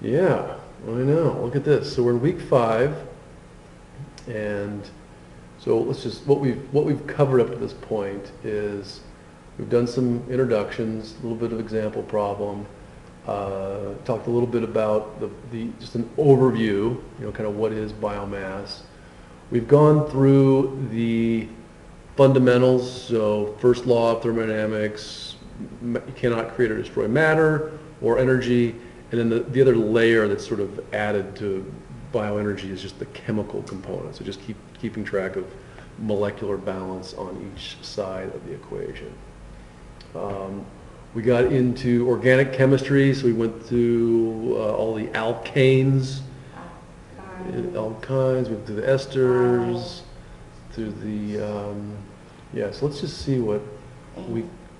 Yeah, I know. Look at this. So we're in week 5, and so let's just what we've covered up to this point is we've done some introductions, a little bit of example problem, talked a little bit about the just an overview, kind of what is biomass. We've gone through the fundamentals, so first law of thermodynamics, you cannot create or destroy matter or energy, and then the other layer that's sort of added to bioenergy is just the chemical component, so just keeping track of molecular balance on each side of the equation. We got into organic chemistry, so we went through all the alkanes, alkynes, we went through the esters, through the, yeah, so let's just see what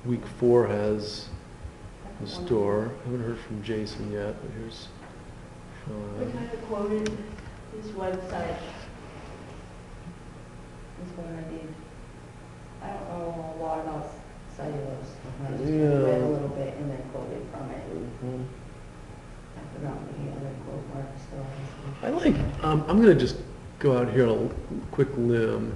week 4 has in store. I haven't heard from Jason yet, but here's We Sean. kind of quoted his website. Is what I did. I don't know a lot about cellulose. I just read a little bit and then quoted from it. Mhm. I forgot the other quote mark still has. I like, I'm going to just go out here on a quick limb.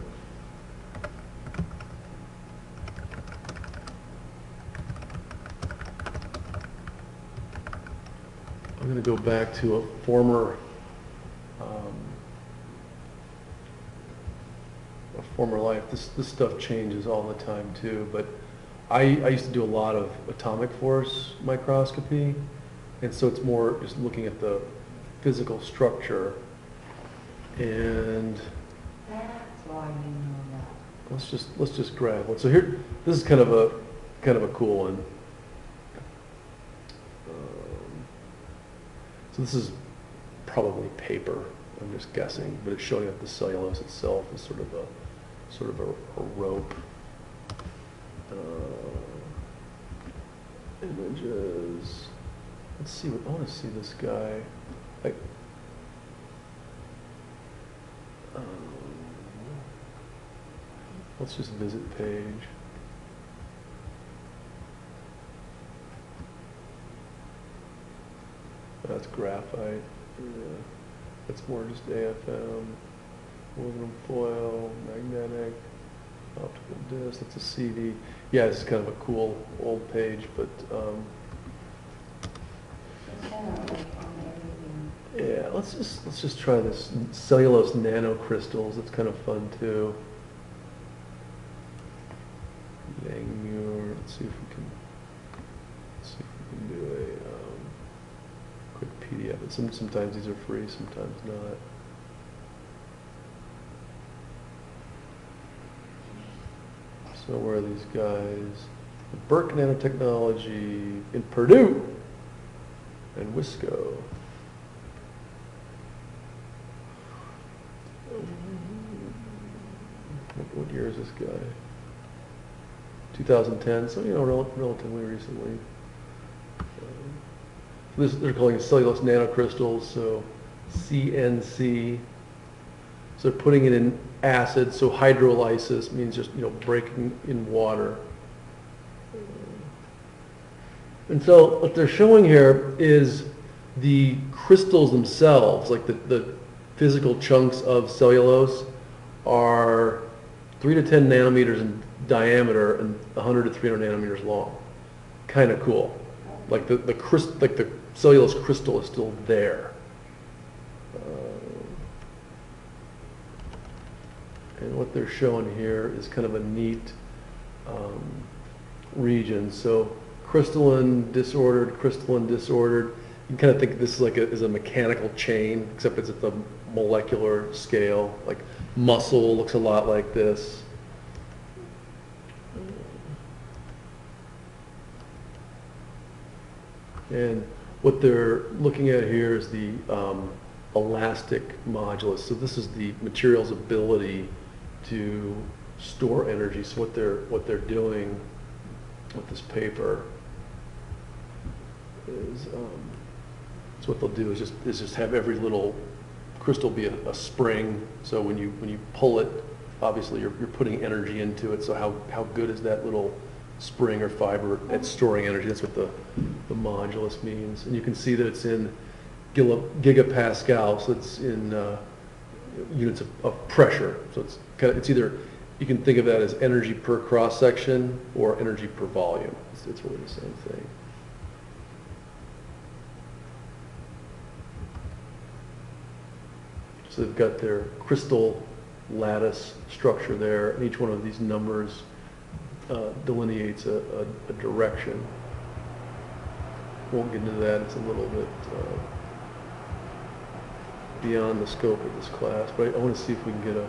I'm going to go back to a former life. This stuff changes all the time too, but I used to do a lot of atomic force microscopy, and so it's more just looking at the physical structure. And That's why you know that. let's just grab one. So here, this is kind of a cool one. So this is probably paper, I'm just guessing, but it's showing that the cellulose itself is sort of a rope. Images. Let's see what I want to see this guy. Like, let's just visit page. That's graphite. Yeah. That's more just AFM. Aluminum foil, magnetic, optical disc. That's a CD. Yeah, this is kind of a cool old page, but It's kind of like on everything. yeah, let's just try this cellulose nanocrystals. It's kind of fun too. Langmuir. Let's see if we can do a quick PDF. But sometimes these are free, sometimes not. So where are these guys? Burke Nanotechnology in Purdue and Wisco. What year is this guy? 2010, so relatively recently. They're calling it cellulose nanocrystals, so CNC. So they're putting it in acid, so hydrolysis means just breaking in water. And so what they're showing here is the crystals themselves, like the physical chunks of cellulose, are 3 to 10 nanometers in diameter and 100 to 300 nanometers long. Kind of cool. Like the cellulose crystal is still there. And what they're showing here is kind of a neat region. So crystalline, disordered, crystalline, disordered. You can kind of think of this as a mechanical chain, except it's at the molecular scale. Like muscle looks a lot like this. And what they're looking at here is the elastic modulus. So this is the material's ability to store energy. So what they're doing with this paper is so what they'll do is just have every little crystal be a spring. So when you pull it, obviously you're putting energy into it. So how good is that little spring or fiber at storing energy? That's what the modulus means. And you can see that it's in gigapascal, so it's in units of pressure. So it's either, you can think of that as energy per cross section or energy per volume. It's really the same thing. So they've got their crystal lattice structure there, and each one of these numbers delineates a direction. Won't get into that, it's a little bit beyond the scope of this class, but I want to see if we can get a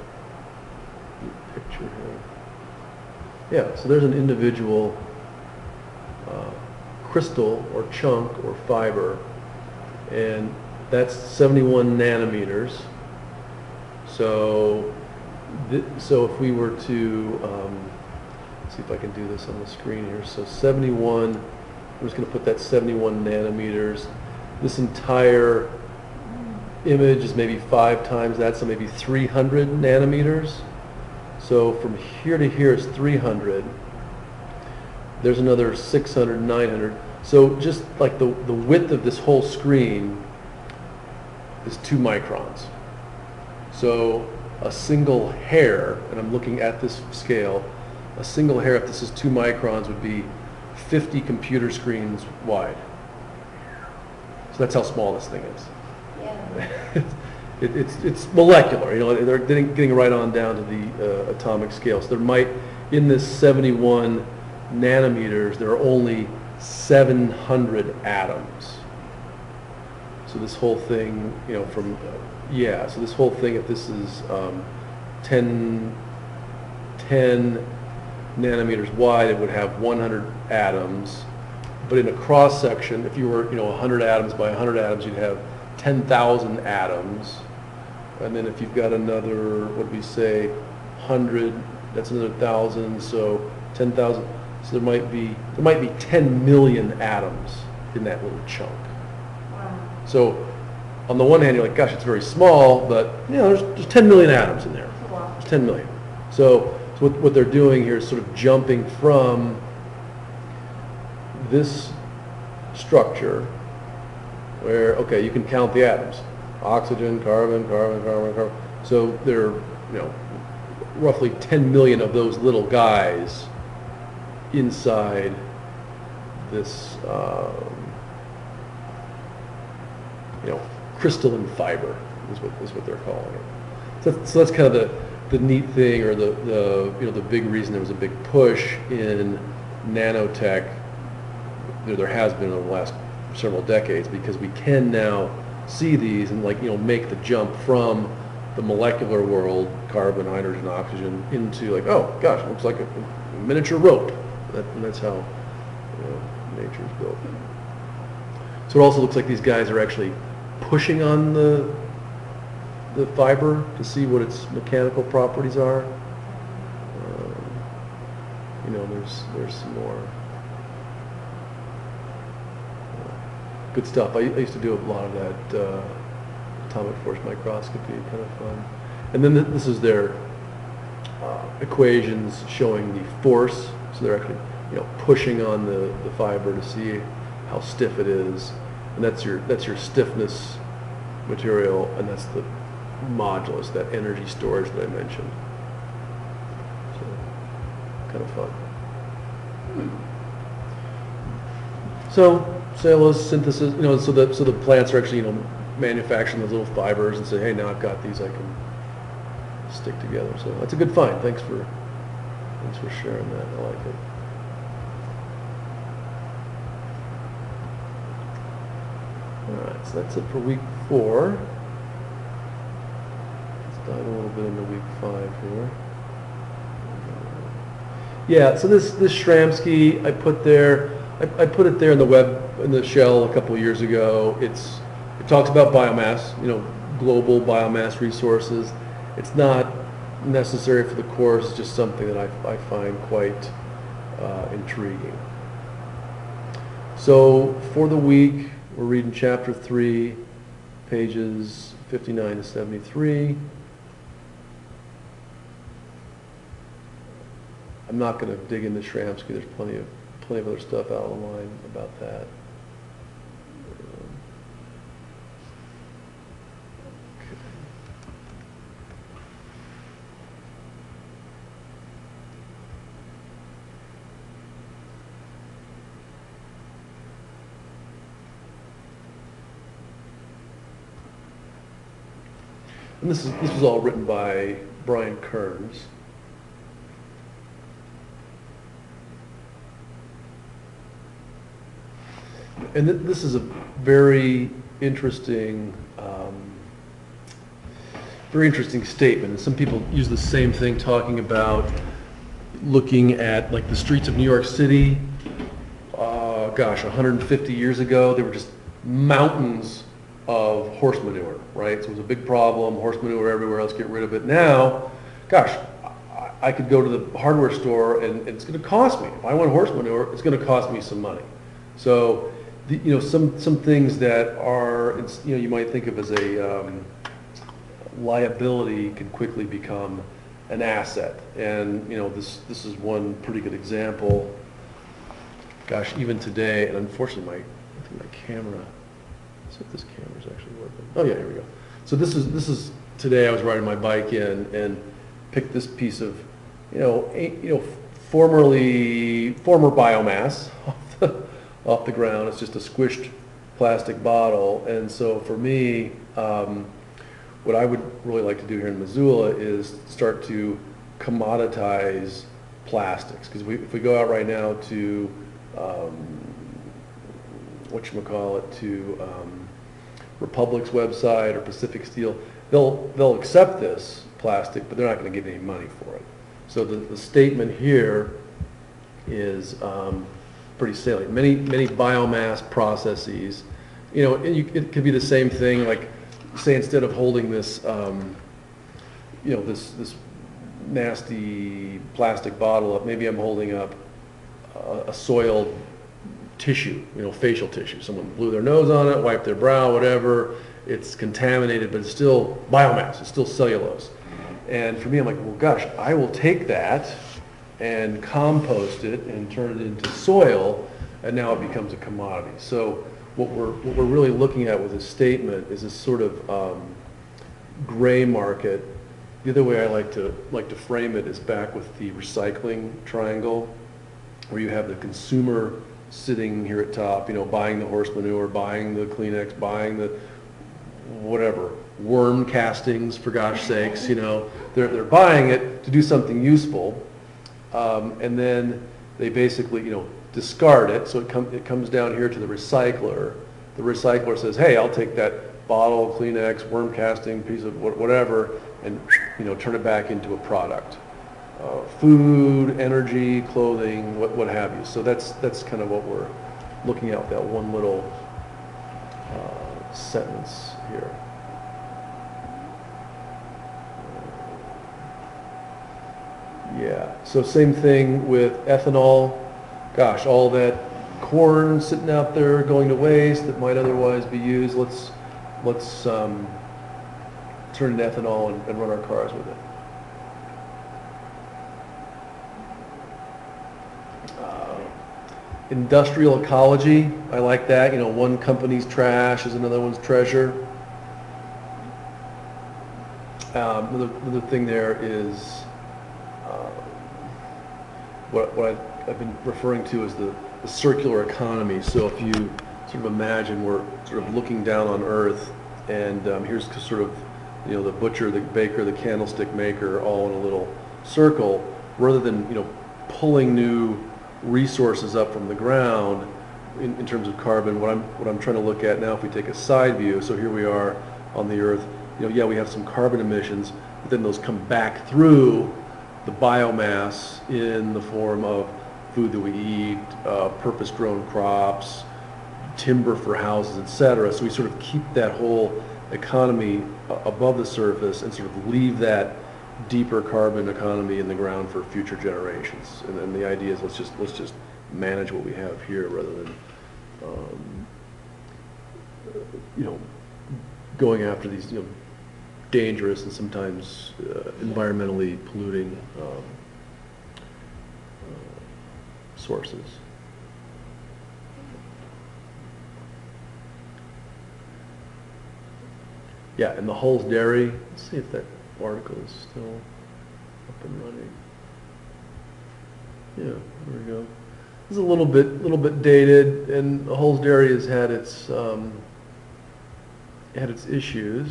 picture here. Yeah, so there's an individual crystal or chunk or fiber, and that's 71 nanometers. So, so if we were to, see if I can do this on the screen here. So 71, I'm just going to put that 71 nanometers. This entire image is maybe 5 times that, so maybe 300 nanometers. So from here to here is 300. There's another 600, 900. So just like the width of this whole screen is 2 microns. So a single hair, and I'm looking at this scale, a single hair, if this is 2 microns, would be 50 computer screens wide. So that's how small this thing is. Yeah. It's molecular, you know, they're getting right on down to the atomic scale. So there might, in this 71 nanometers, there are only 700 atoms. So this whole thing, you know, from, yeah, so this whole thing, if this is 10 nanometers wide, it would have 100 atoms. But in a cross section, if you were, you know, 100 atoms by 100 atoms, you'd have 10,000 atoms. And then if you've got another, what do we say, 100, that's another 1,000, so 10,000. So there might be 10 million atoms in that little chunk. Wow. So on the one hand, you're like, gosh, it's very small, but you know, there's 10 million atoms in there. Wow. There's 10 million. So what they're doing here is sort of jumping from this structure where, okay, you can count the atoms. Oxygen, carbon, carbon, carbon, carbon. So there are, you know, roughly 10 million of those little guys inside this, you know, crystalline fiber is what they're calling it. So that's kind of the neat thing, or the you know, the big reason there was a big push in nanotech. There has been over the last several decades, because we can now see these and, like, you know, make the jump from the molecular world, carbon, hydrogen, oxygen, into like, oh gosh, it looks like a miniature rope. And that's how, you know, nature's built. So it also looks like these guys are actually pushing on the fiber to see what its mechanical properties are. You know, there's some more good stuff. I used to do a lot of that atomic force microscopy, kind of fun. And then this is their equations showing the force. So they're actually, you know, pushing on the fiber to see how stiff it is, and that's your stiffness material, and that's the modulus, that energy storage that I mentioned. So kind of fun. So cellulose synthesis, you know, so the plants are actually, you know, manufacturing those little fibers and say, hey, now I've got these I can stick together. So that's a good find. Thanks for sharing that. I like it. All right, so that's it for week 4. Let's dive a little bit into week 5 here. Yeah, so this Shramsky I put there. I put it there in the shell a couple of years ago. It talks about biomass, you know, global biomass resources. It's not necessary for the course, it's just something that I find quite intriguing. So for the week, we're reading chapter 3, pages 59 to 73. I'm not going to dig into Shramsky. There's plenty of other stuff out online about that. And this was all written by Brian Kearns. And this is a very interesting statement. And some people use the same thing talking about looking at like the streets of New York City. 150 years ago, there were just mountains of horse manure, right? So it was a big problem, horse manure everywhere, let's get rid of it. Now, I could go to the hardware store and it's going to cost me. If I want horse manure, it's going to cost me some money. So, some things that are, you might think of as a liability can quickly become an asset. And, this is one pretty good example. Even today, and unfortunately I think my camera, let's see if this camera's actually working. Oh yeah, here we go. So this is today I was riding my bike in and picked this piece of, former biomass off the ground. It's just a squished plastic bottle. And so for me, what I would really like to do here in Missoula is start to commoditize plastics. Because if we go out right now to Republic's website or Pacific Steel, they'll accept this plastic, but they're not going to give any money for it. So the statement here is pretty salient. Many biomass processes, it could be the same thing. Like, say instead of holding this, this nasty plastic bottle up, maybe I'm holding up a soiled tissue, facial tissue. Someone blew their nose on it, wiped their brow, whatever. It's contaminated, but it's still biomass. It's still cellulose. And for me, I'm like, well, I will take that and compost it and turn it into soil, and now it becomes a commodity. So what we're really looking at with this statement is this sort of gray market. The other way I like to frame it is back with the recycling triangle, where you have the consumer sitting here at top, buying the horse manure, buying the Kleenex, buying the whatever, worm castings, for gosh sakes, they're buying it to do something useful, and then they basically, discard it. So it comes down here to the recycler. The recycler says, hey, I'll take that bottle, Kleenex, worm casting, piece of whatever, and turn it back into a product. Food, energy, clothing, what have you. So that's kind of what we're looking at with that one little sentence here. Yeah, so same thing with ethanol. All that corn sitting out there going to waste that might otherwise be used. Let's turn it into ethanol and run our cars with it. Industrial ecology, I like that. One company's trash is another one's treasure. Another thing there is what I've been referring to as the circular economy. So if you sort of imagine we're sort of looking down on Earth, and here's sort of the butcher, the baker, the candlestick maker, all in a little circle, rather than pulling new resources up from the ground in terms of carbon. What I'm trying to look at now, if we take a side view, so here we are on the Earth, we have some carbon emissions, but then those come back through the biomass in the form of food that we eat, purpose-grown crops, timber for houses, etc. So we sort of keep that whole economy above the surface and sort of leave that deeper carbon economy in the ground for future generations. And then the idea is let's just manage what we have here rather than going after these dangerous and sometimes environmentally polluting sources. Yeah, and the Hull's Dairy. Let's see if that article is still up and running. Yeah, there we go. This is a little bit dated, and the Hull's Dairy has had its issues.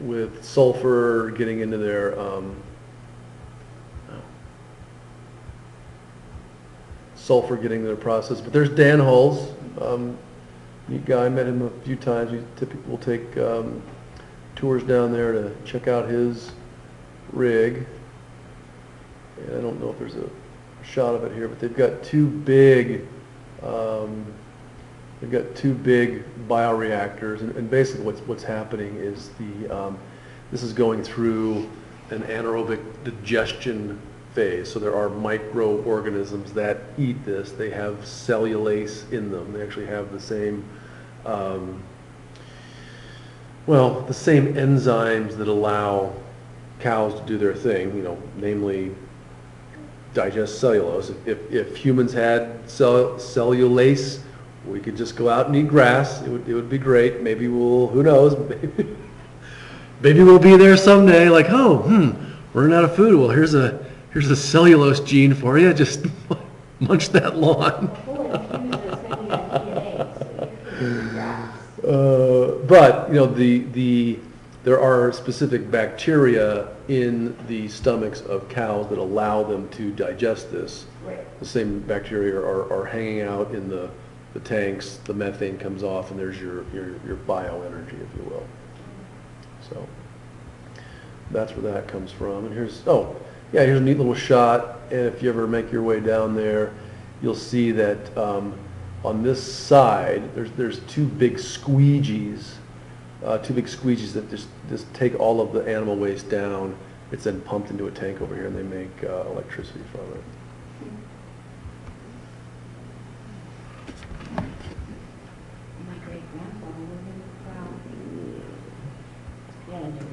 with sulfur getting into their, sulfur getting their process. But there's Dan Hulls, neat guy. I met him a few times. We typically will take tours down there to check out his rig. And I don't know if there's a shot of it here, but they've got two big bioreactors, and basically what's happening is this is going through an anaerobic digestion phase. So there are microorganisms that eat this. They have cellulase in them. They actually have the same the same enzymes that allow cows to do their thing, namely digest cellulose. If humans had cellulase, we could just go out and eat grass. It would be great. Maybe who knows? Maybe we'll be there someday. Like, running out of food. Well, here's a cellulose gene for you. Just munch that lawn. But there are specific bacteria in the stomachs of cows that allow them to digest this. Right. The same bacteria are hanging out in the tanks. The methane comes off, and there's your bioenergy, if you will. So that's where that comes from. And here's a neat little shot. And if you ever make your way down there, you'll see that on this side there's two big squeegees that just take all of the animal waste down. It's then pumped into a tank over here, and they make electricity from it. My great-grandfather lived in the crowd. Yeah, I did.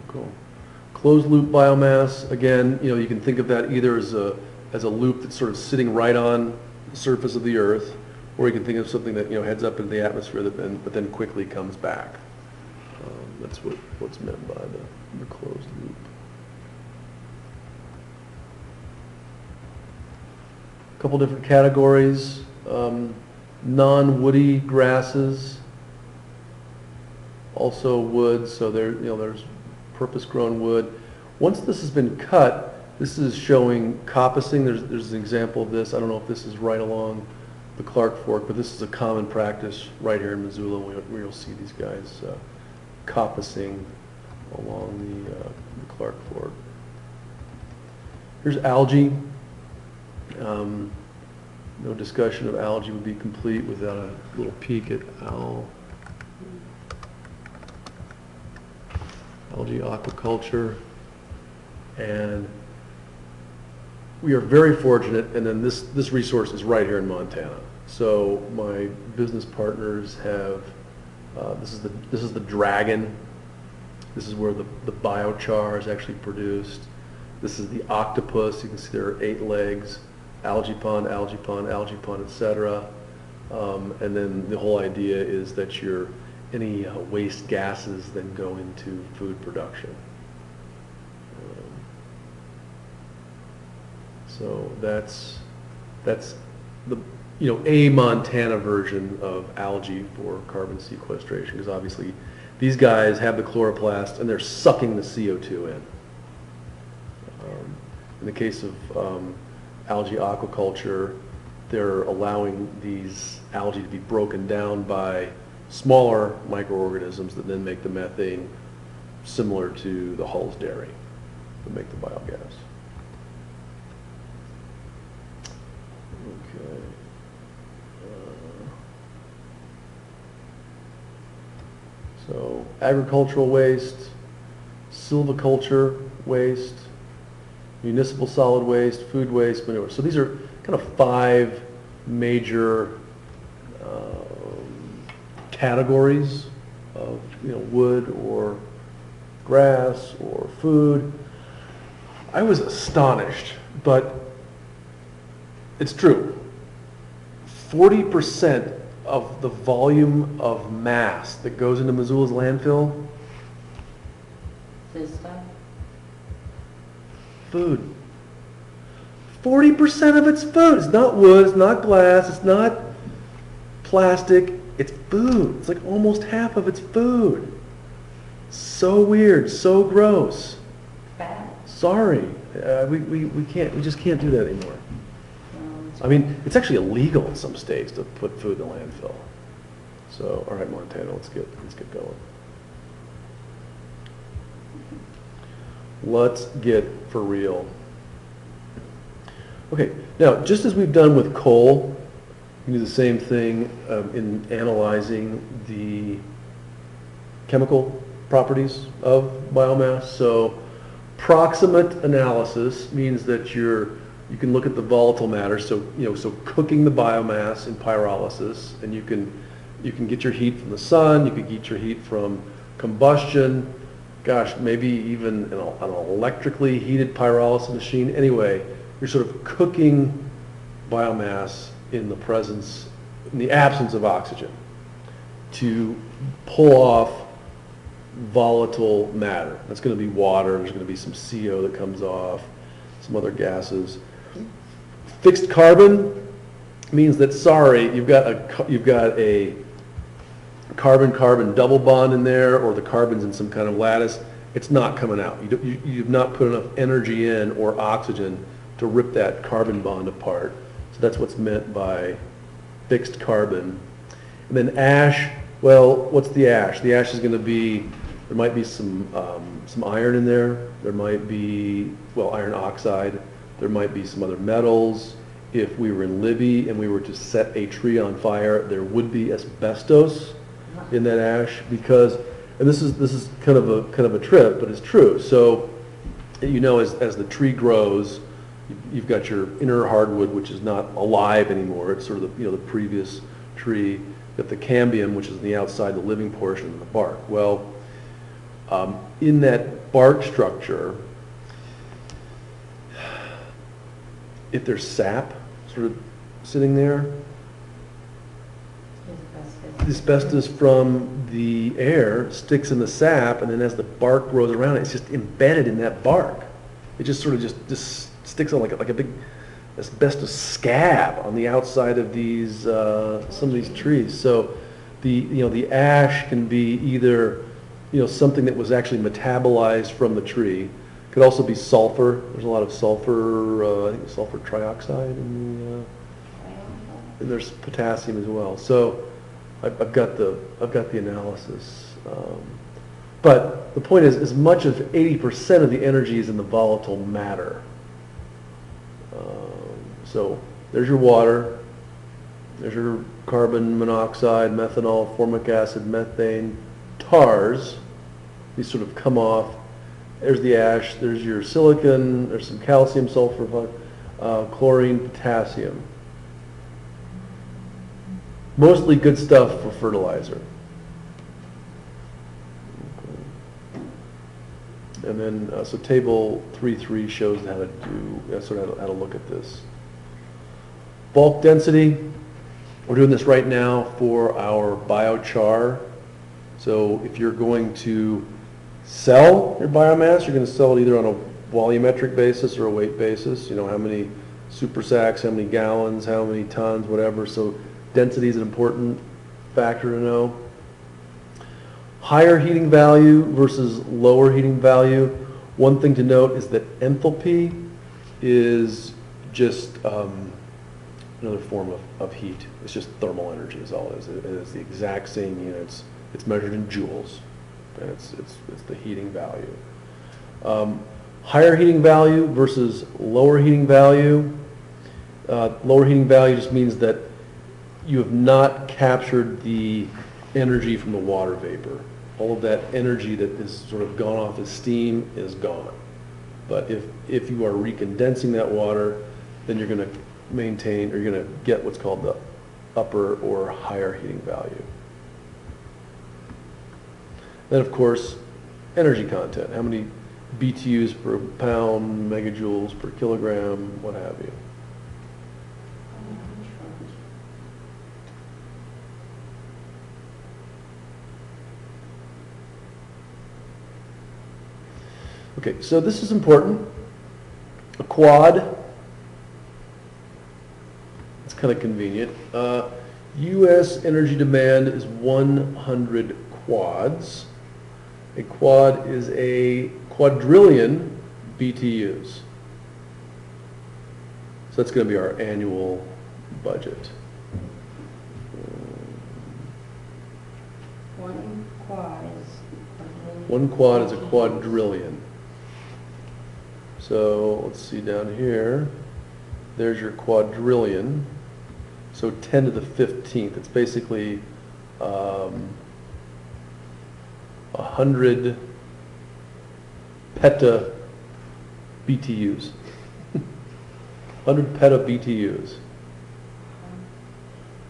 Cool. Closed loop biomass, again, you can think of that either as a loop that's sort of sitting right on the surface of the earth, or you can think of something that heads up into the atmosphere but then quickly comes back. That's what's meant by the closed loop. A couple different categories. Non-woody grasses, also wood. So there's purpose-grown wood. Once this has been cut, this is showing coppicing. There's an example of this. I don't know if this is right along the Clark Fork, but this is a common practice right here in Missoula where you'll see these guys coppicing along the Clark Fork. Here's algae. No discussion of algae would be complete without a little peek at algae aquaculture. And we are very fortunate, and then this resource is right here in Montana. So my business partners have, this is the dragon. This is where the biochar is actually produced. This is the octopus. You can see there are 8 legs. Algae pond, etc. And then the whole idea is that any waste gases then go into food production. So that's the a Montana version of algae for carbon sequestration, because obviously these guys have the chloroplast and they're sucking the CO2 in. In the case of algae aquaculture, they're allowing these algae to be broken down by smaller microorganisms that then make the methane similar to the Hull's dairy that make the biogas. Okay. So agricultural waste, silviculture waste, municipal solid waste, food waste, manure. So these are kind of 5 major categories of wood or grass or food. I was astonished, but it's true. 40% of the volume of mass that goes into Missoula's landfill, This stuff? food. 40% of it's food. It's not wood, it's not glass, it's not plastic. it's food. It's like almost half of it's food. So weird, so gross. Fat. Sorry, we just can't do that anymore. It's I mean, it's actually illegal in some states to put food in the landfill. So, all right, Montana, let's get going. Let's get for real. Okay, now, just as we've done with coal, we do the same thing in analyzing the chemical properties of biomass. So, proximate analysis means that you can look at the volatile matter. So, so cooking the biomass in pyrolysis, and you can get your heat from the sun. You could get your heat from combustion. Gosh, maybe even an electrically heated pyrolysis machine. Anyway, you're sort of cooking biomass in the absence of oxygen to pull off volatile matter. That's going to be water. There's going to be some CO that comes off, some other gases. Fixed carbon means that, sorry, you've got a carbon-carbon double bond in there, or the carbon's in some kind of lattice. It's not coming out. You've not put enough energy in or oxygen to rip that carbon bond apart. So that's what's meant by fixed carbon. And then ash, well, what's the ash? The ash is going to be, there might be some iron in there. There might be, iron oxide. There might be some other metals. If we were in Libby and we were to set a tree on fire, there would be asbestos in that ash, because, and this is kind of a trip, but it's true. So, as the tree grows, you've got your inner hardwood, which is not alive anymore. It's sort of the previous tree. You've got the cambium, which is on the outside, the living portion of the bark. Well, in that bark structure, if there's sap sort of sitting there, the asbestos from the air sticks in the sap, and then as the bark grows around it, it's just embedded in that bark. It just sort of just sticks on like a big asbestos scab on the outside of these some of these trees. So the ash can be either something that was actually metabolized from the tree. Could also be sulfur. There's a lot of sulfur. I think sulfur trioxide, and there's potassium as well. So I've got the analysis. But the point is, as much as 80% of the energy is in the volatile matter. So there's your water, there's your carbon monoxide, methanol, formic acid, methane, tars. These sort of come off. There's the ash, there's your silicon, there's some calcium, sulfur, chlorine, potassium. Mostly good stuff for fertilizer. And then, so table 3.3 shows how to look at this. Bulk density, we're doing this right now for our biochar. So if you're going to sell your biomass, you're going to sell it either on a volumetric basis or a weight basis. How many super sacks, how many gallons, how many tons, whatever. So density is an important factor to know. Higher heating value versus lower heating value. One thing to note is that enthalpy is just another form of heat. It's just thermal energy is all it is. It is the exact same units. It's measured in joules, and it's the heating value. Higher heating value versus lower heating value. Lower heating value just means that you have not captured the energy from the water vapor. All of that energy that is sort of gone off as steam is gone. But if you are recondensing that water, then you're going to maintain, or you're going to get what's called the upper or higher heating value. Then, of course, energy content. How many BTUs per pound, megajoules per kilogram, what have you. Okay, so this is important. A quad, it's kind of convenient. U.S. energy demand is 100 quads. A quad is a quadrillion BTUs. So that's going to be our annual budget. One quad is. One quad is a quadrillion. So let's see down here. There's your quadrillion. So 10 to the 15th. It's basically 100 peta BTUs. 100 peta BTUs.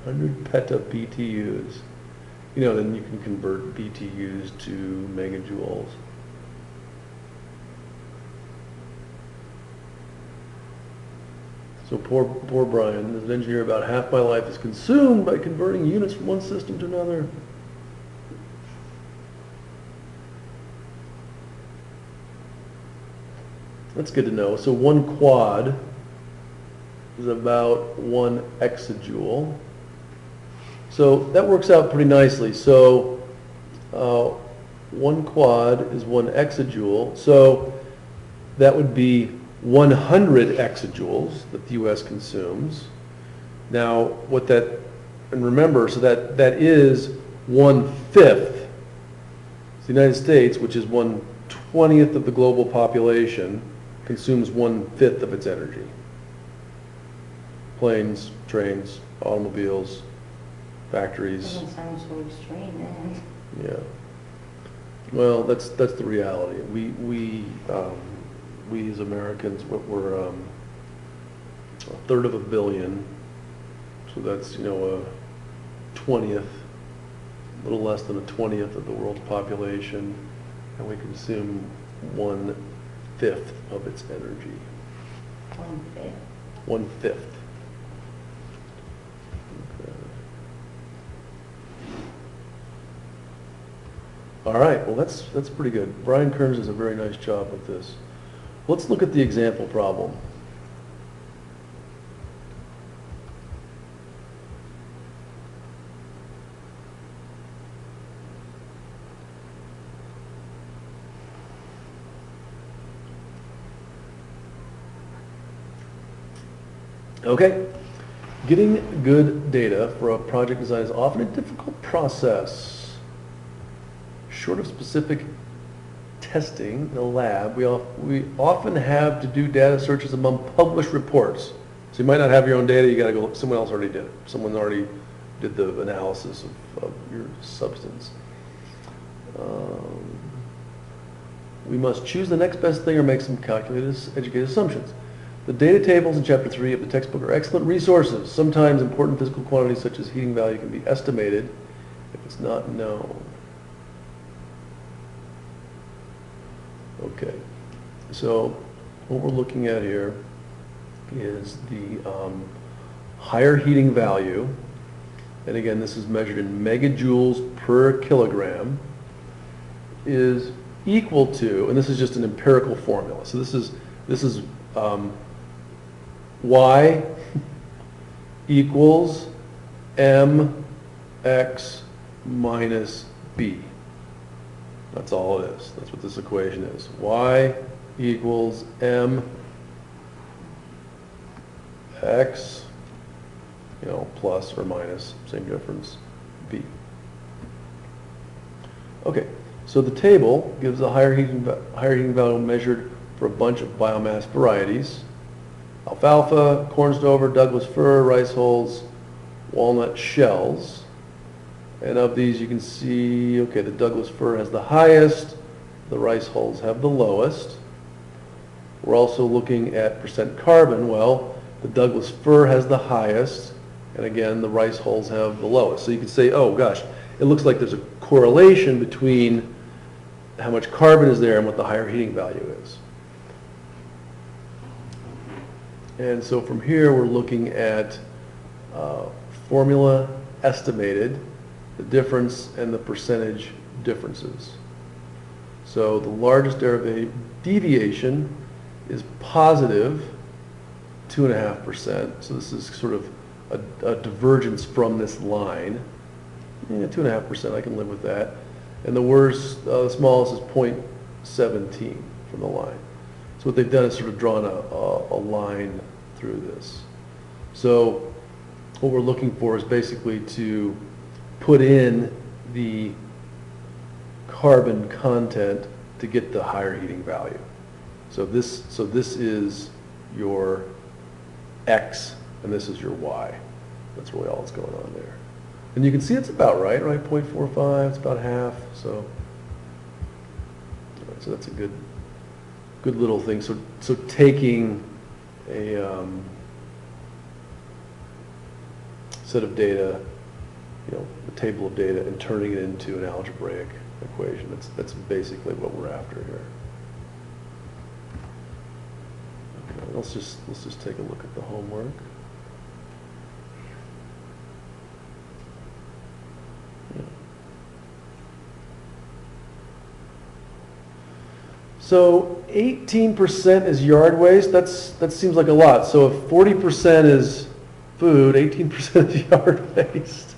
100 peta BTUs. You know, then you can convert BTUs to megajoules. So poor Brian, as an engineer, about half my life is consumed by converting units from one system to another. That's good to know. So one quad is about 1 exajoule. So that works out pretty nicely. So one quad is 1 exajoule. So that would be 100 exajoules that the U.S. consumes. Now, what that, and remember, so that is 1/5. The United States, which is 1/20th of the global population, consumes 1/5 of its energy. Planes, trains, automobiles, factories. Doesn't sound so extreme, then. Yeah. Well, that's the reality. We as Americans, we're a third of a billion, so that's, you know, a 20th, a little less than a 20th of the world's population, and we consume 1/5 of its energy. 1/5. 1/5. Okay. All right, well that's pretty good. Brian Kearns does a very nice job with this. Let's look at the example problem. Okay, getting good data for a project design is often a difficult process. Short of specific testing in the lab, we often have to do data searches among published reports. So you might not have your own data, you gotta go, someone else already did it. Someone already did the analysis of your substance. We must choose the next best thing or make some calculated, educated assumptions. The data tables in Chapter 3 of the textbook are excellent resources. Sometimes important physical quantities such as heating value can be estimated if it's not known. Okay, so what we're looking at here is the higher heating value, and again this is measured in megajoules per kilogram, is equal to, and this is just an empirical formula, so this is Y equals mx minus b. That's all it is. That's what this equation is. Y equals mx, you know, plus or minus, same difference, b. Okay, so the table gives a higher heating value measured for a bunch of biomass varieties: alfalfa, corn stover, Douglas fir, rice hulls, walnut shells. And of these you can see, okay, the Douglas fir has the highest, the rice hulls have the lowest. We're also looking at percent carbon. Well, the Douglas fir has the highest, and again, the rice hulls have the lowest. So you can say, oh gosh, it looks like there's a correlation between how much carbon is there and what the higher heating value is. And so from here, we're looking at formula estimated, the difference and the percentage differences. So the largest deviation is positive 2.5%. So this is sort of a divergence from this line. Yeah, 2.5%, I can live with that. And the worst, the smallest is 0.17 from the line. So what they've done is sort of drawn a line through this. So what we're looking for is basically to put in the carbon content to get the higher heating value. So this is your X and this is your Y. That's really all that's going on there. And you can see it's about right? 0.45, it's about half, so. So that's a good little thing. So taking a set of data, a table of data, and turning it into an algebraic equation. That's basically what we're after here. Okay, let's just take a look at the homework. Yeah. So 18% is yard waste. That seems like a lot. So if 40% is food, 18% is yard waste.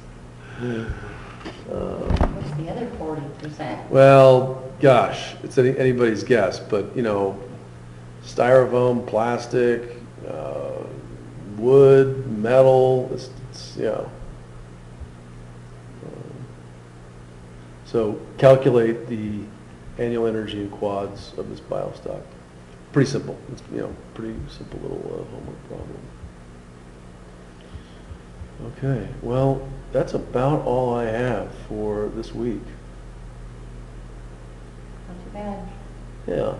What's the other 40%? Well, gosh, it's anybody's guess, but styrofoam, plastic, wood, metal, so calculate the annual energy in quads of this biostock. Pretty simple. It's pretty simple little homework problem. Okay, well, that's about all I have for this week. Not too bad. Yeah.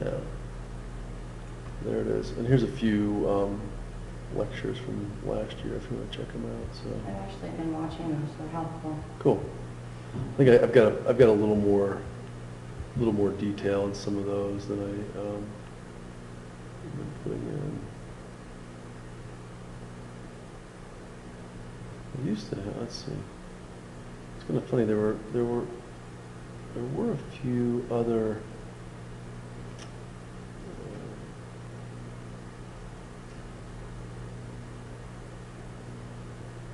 Yeah. There it is. And here's a few lectures from last year if you want to check them out. So. I've actually been watching them, so they're helpful. Cool. I think I've got a little more detail in some of those than I've been putting in. I used to have, let's see. It's kind of funny. There were a few other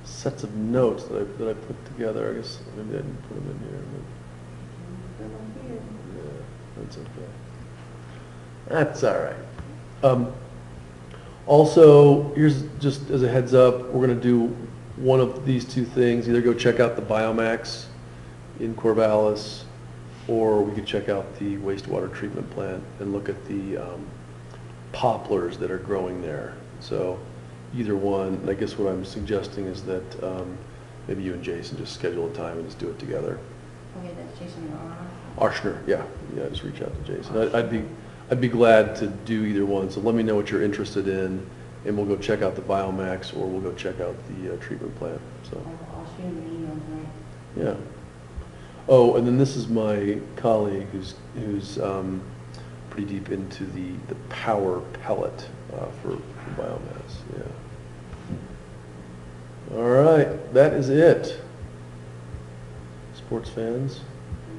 sets of notes that I put together. I guess maybe I didn't put them in here. But yeah, that's okay. That's all right. Also, here's just as a heads up, we're going to do one of these two things. Either go check out the biomass in Corvallis, or we could check out the wastewater treatment plant and look at the poplars that are growing there. So either one. I guess what I'm suggesting is that maybe you and Jason just schedule a time and just do it together. Okay, that's Jason Arshner, yeah, just reach out to Jason. I'd be glad to do either one. So let me know what you're interested in, and we'll go check out the biomass, or we'll go check out the treatment plant. So I'll shoot him an email tonight. yeah. Oh, and then this is my colleague who's pretty deep into the power pellet for biomass. Yeah. All right, that is it. Sports fans.